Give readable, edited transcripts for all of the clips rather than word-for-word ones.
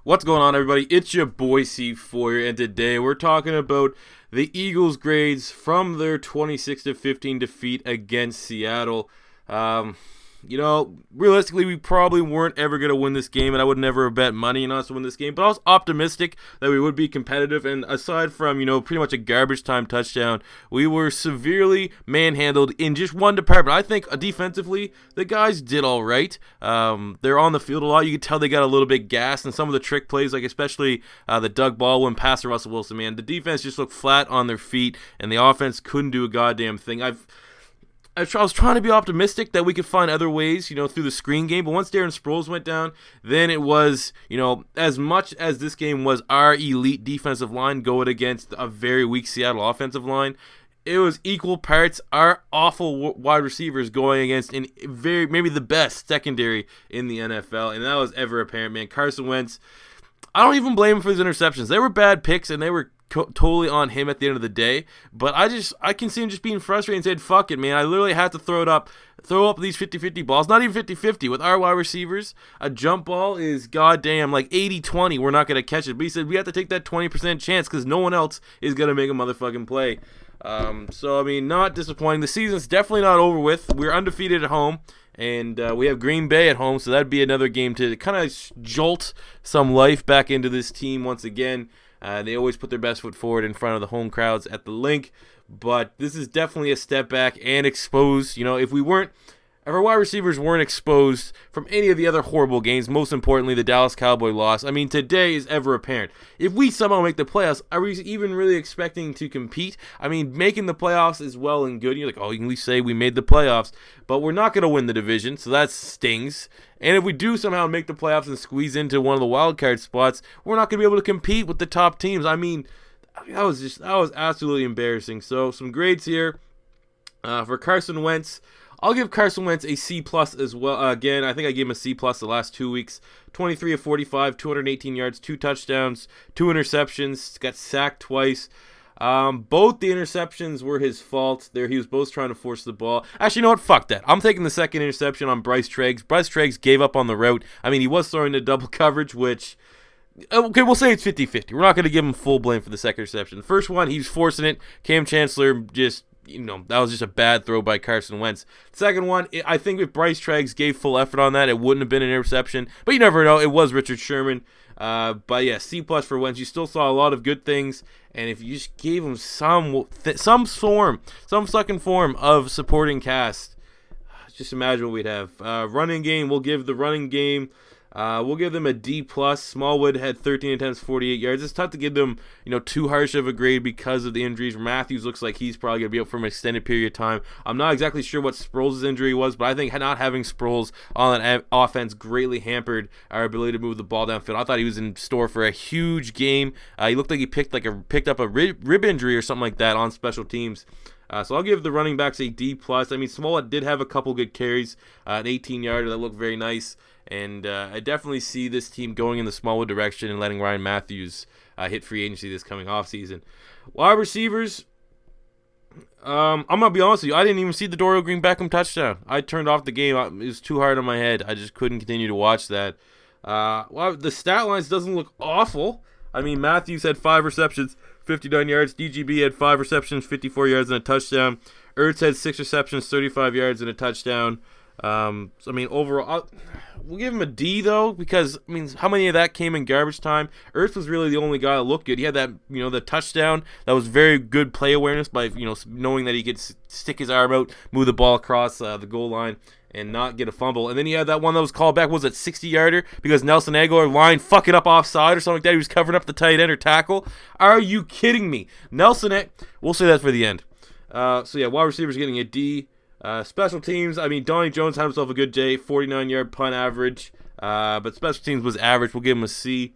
What's going on, everybody? It's your boy C4, and today we're talking about the Eagles' grades from their 26-15 defeat against Seattle. Realistically, we probably weren't ever going to win this game, and I would never have bet money on us to win this game, but I was optimistic that we would be competitive, and aside from, pretty much a garbage time touchdown, we were severely manhandled in just one department. I think defensively, the guys did all right. They're on the field a lot. You could tell they got a little bit gassed, and some of the trick plays, like especially the Doug Baldwin pass to Russell Wilson, man, the defense just looked flat on their feet, and the offense couldn't do a goddamn thing. I was trying to be optimistic that we could find other ways, through the screen game. But once Darren Sproles went down, then it was, as much as this game was our elite defensive line going against a very weak Seattle offensive line, it was equal parts our awful wide receivers going against maybe the best secondary in the NFL. And that was ever apparent, man. Carson Wentz, I don't even blame him for his interceptions. They were bad picks, and they were totally on him at the end of the day. But I can see him just being frustrated and saying, fuck it, man. I literally had to throw up these 50-50 balls. Not even 50-50. With our wide receivers, a jump ball is goddamn like 80-20. We're not going to catch it. But he said we have to take that 20% chance because no one else is going to make a motherfucking play. Not disappointing. The season's definitely not over with. We're undefeated at home. And we have Green Bay at home, so that'd be another game to kind of jolt some life back into this team once again. They always put their best foot forward in front of the home crowds at the Link, but this is definitely a step back and exposed. If our wide receivers weren't exposed from any of the other horrible games, most importantly the Dallas Cowboy loss, today is ever apparent. If we somehow make the playoffs, are we even really expecting to compete? Making the playoffs is well and good. You're like, you can at least say we made the playoffs, but we're not going to win the division, so that stings. And if we do somehow make the playoffs and squeeze into one of the wild card spots, we're not going to be able to compete with the top teams. That was absolutely embarrassing. So some grades here for Carson Wentz. I'll give Carson Wentz a C+ as well. Again, I think I gave him a C+ the last 2 weeks. 23 of 45, 218 yards, 2 touchdowns, 2 interceptions. Got sacked twice. Both the interceptions were his fault. He was both trying to force the ball. Actually, you know what? Fuck that. I'm taking the second interception on Bryce Treggs. Bryce Treggs gave up on the route. He was throwing the double coverage, which... Okay, we'll say it's 50-50. We're not going to give him full blame for the second interception. The first one, he was forcing it. Cam Chancellor just... that was just a bad throw by Carson Wentz. The second one, I think if Bryce Treggs gave full effort on that, it wouldn't have been an interception. But you never know. It was Richard Sherman. But yeah, C+ for Wentz. You still saw a lot of good things. And if you just gave him some fucking form of supporting cast, just imagine what we'd have. Running game, we'll give the running game... we'll give them a D+. Smallwood had 13 attempts, 48 yards. It's tough to give them, too harsh of a grade because of the injuries. Matthews looks like he's probably going to be out for an extended period of time. I'm not exactly sure what Sproles' injury was, but I think not having Sproles on that offense greatly hampered our ability to move the ball downfield. I thought he was in store for a huge game. He looked like he picked up a rib injury or something like that on special teams. So I'll give the running backs a D+. Smollett did have a couple good carries, an 18-yarder that looked very nice. And I definitely see this team going in the Smallwood direction and letting Ryan Matthews hit free agency this coming offseason. Wide receivers, I'm going to be honest with you. I didn't even see the Dorial Green Beckham touchdown. I turned off the game. It was too hard on my head. I just couldn't continue to watch that. The stat lines doesn't look awful. Matthews had 5 receptions, 59 yards. DGB had 5 receptions, 54 yards, and a touchdown. Ertz had 6 receptions, 35 yards, and a touchdown. Overall, we'll give him a D though, because how many of that came in garbage time? Ertz was really the only guy that looked good. He had that, the touchdown that was very good play awareness by, knowing that he could stick his arm out, move the ball across the goal line, and not get a fumble. And then he had that one that was called back. Was it 60-yarder because Nelson Aguilar line fucking up offside or something like that? He was covering up the tight end or tackle. Are you kidding me? We'll say that for the end. Wide receivers getting a D. Special teams, Donnie Jones had himself a good day, 49-yard punt average, but special teams was average. We'll give him a C.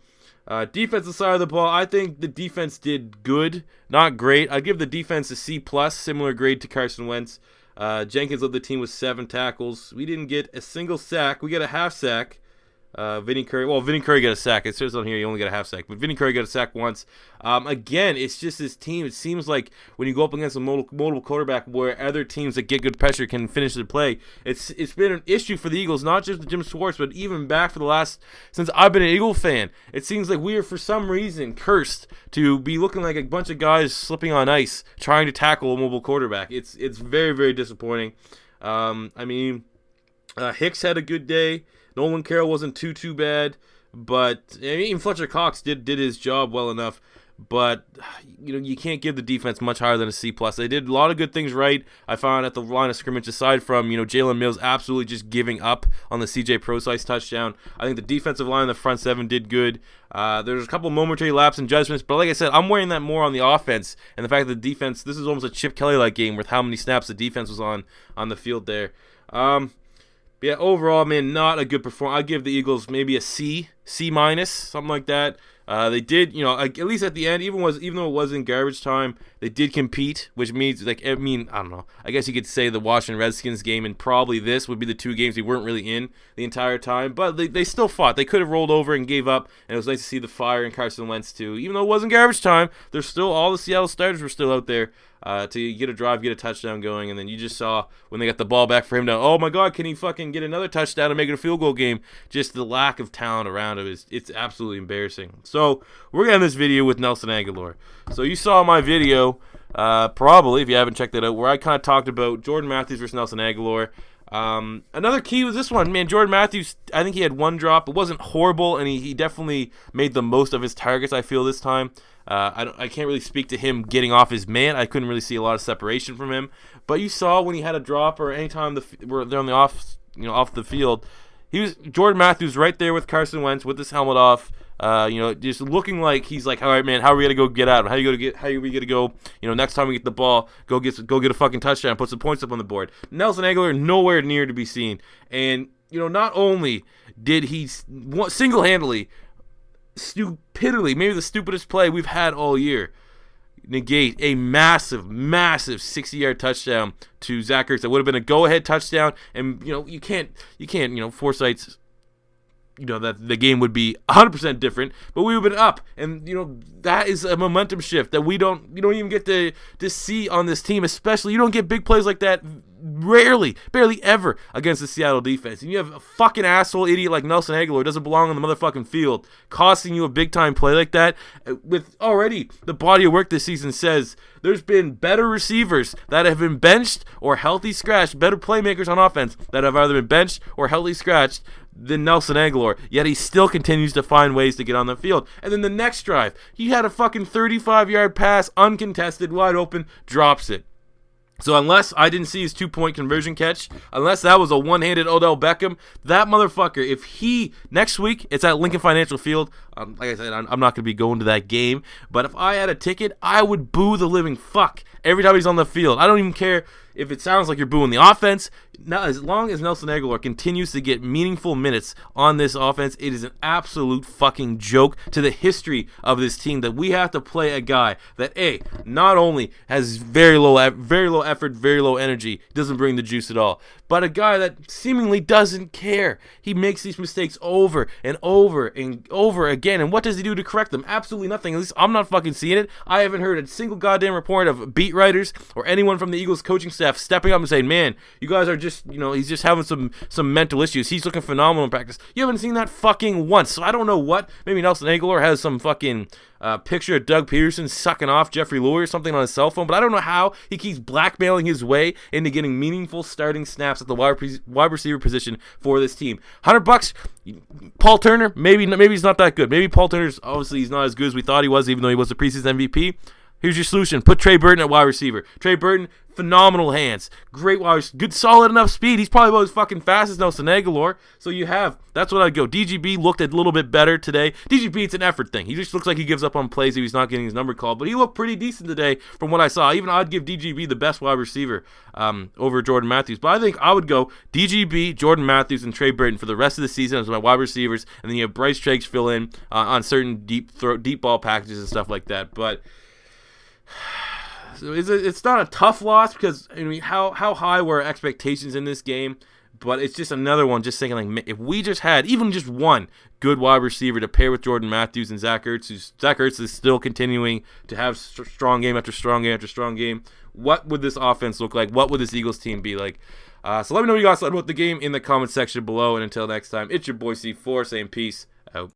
Defensive side of the ball, I think the defense did good, not great. I'd give the defense a C+, similar grade to Carson Wentz. Jenkins led the team with 7 tackles. We didn't get a single sack. We got a half sack. Vinny Curry got a sack. It says on here he only got a half sack, but Vinny Curry got a sack once. Again, it's just this team. It seems like when you go up against a multiple quarterback where other teams that get good pressure can finish the play, it's been an issue for the Eagles, not just with Jim Schwartz, but even back for the last, since I've been an Eagle fan. It seems like we are, for some reason, cursed to be looking like a bunch of guys slipping on ice trying to tackle a mobile quarterback. It's very, very disappointing. Hicks had a good day. Nolan Carroll wasn't too bad, but even Fletcher Cox did his job well enough. But you can't give the defense much higher than a C+. They did a lot of good things right, I found, at the line of scrimmage, aside from Jalen Mills absolutely just giving up on the CJ Prosise touchdown. I think the defensive line in the front seven did good. There's a couple momentary lapse in judgments, but like I said, I'm weighing that more on the offense and the fact that the defense, this is almost a Chip Kelly-like game with how many snaps the defense was on the field there. Yeah, overall, man, not a good performance. I'd give the Eagles maybe a C minus, something like that. They did, at least at the end, even though it was in garbage time, they did compete, which means, I don't know. I guess you could say the Washington Redskins game and probably this would be the two games we weren't really in the entire time. But they still fought. They could have rolled over and gave up, and it was nice to see the fire in Carson Wentz too. Even though it wasn't garbage time, there's still all the Seattle starters were still out there to get a drive, get a touchdown going, and then you just saw when they got the ball back for him to, oh my God, can he fucking get another touchdown and make it a field goal game? Just the lack of talent around him it's absolutely embarrassing. So we're gonna end this video with Nelson Agholor. So you saw my video, probably if you haven't checked it out, where I kind of talked about Jordan Matthews versus Nelson Agholor. Another key was this one, man. Jordan Matthews, I think he had one drop. It wasn't horrible, and he definitely made the most of his targets, I feel, this time. I can't really speak to him getting off his man. I couldn't really see a lot of separation from him. But you saw when he had a drop or anytime they're on the off the field, Jordan Matthews right there with Carson Wentz with his helmet off. Just looking like he's like, all right, man, how are we gonna go get out? How are we gonna go? Next time we get the ball, go get a fucking touchdown, put some points up on the board. Nelson Agholor nowhere near to be seen, and not only did he single-handedly, stupidly, maybe the stupidest play we've had all year, negate a massive 60-yard touchdown to Zach Ertz that would have been a go-ahead touchdown, and you can't Forsythe's. That the game would be 100% different, but we would have been up, and that is a momentum shift that we don't even get to see on this team. Especially, you don't get big plays like that barely ever against the Seattle defense. And you have a fucking asshole idiot like Nelson Agholor doesn't belong on the motherfucking field, costing you a big time play like that. With already the body of work this season says there's been better receivers that have been benched or healthy scratched, better playmakers on offense that have either been benched or healthy scratched than Nelson Agholor, yet he still continues to find ways to get on the field. And then the next drive, he had a fucking 35-yard pass, uncontested, wide open, drops it. So unless I didn't see his 2-point conversion catch, unless that was a one-handed Odell Beckham, that motherfucker, if he, next week, it's at Lincoln Financial Field. Like I said, I'm not going to be going to that game, but if I had a ticket, I would boo the living fuck every time he's on the field. I don't even care if it sounds like you're booing the offense. Now, as long as Nelson Agholor continues to get meaningful minutes on this offense, it is an absolute fucking joke to the history of this team that we have to play a guy that, not only has very low effort, very low energy, doesn't bring the juice at all, but a guy that seemingly doesn't care. He makes these mistakes over and over and over again, and what does he do to correct them? Absolutely nothing. At least I'm not fucking seeing it. I haven't heard a single goddamn report of beat writers or anyone from the Eagles coaching staff stepping up and saying, man, you guys are just, he's just having some mental issues. He's looking phenomenal in practice. You haven't seen that fucking once. So I don't know what. Maybe Nelson Agholor has some fucking picture of Doug Peterson sucking off Jeffrey Lurie or something on his cell phone, but I don't know how he keeps blackmailing his way into getting meaningful starting snaps at the wide receiver position for this team. $100, Paul Turner, maybe he's not that good. Maybe Paul Turner's, obviously he's not as good as we thought he was, even though he was the preseason MVP. Here's your solution. Put Trey Burton at wide receiver. Trey Burton, phenomenal hands. Great wide receiver. Good, solid enough speed. He's probably about as fucking fast as Nelson Agholor. So that's what I'd go. DGB looked a little bit better today. DGB, it's an effort thing. He just looks like he gives up on plays if he's not getting his number called. But he looked pretty decent today from what I saw. Even I'd give DGB the best wide receiver over Jordan Matthews. But I think I would go DGB, Jordan Matthews, and Trey Burton for the rest of the season as my wide receivers. And then you have Bryce Treggs fill in on certain deep ball packages and stuff like that. But it's not a tough loss because how high were our expectations in this game, But it's just another one, just thinking, like, if we just had even just one good wide receiver to pair with Jordan Matthews and Zach Ertz, Zach Ertz is still continuing to have strong game after strong game after strong game, what would this offense look like? What would this Eagles team be like? So let me know what you guys thought about the game in the comment section below. And until next time, it's your boy C4 saying peace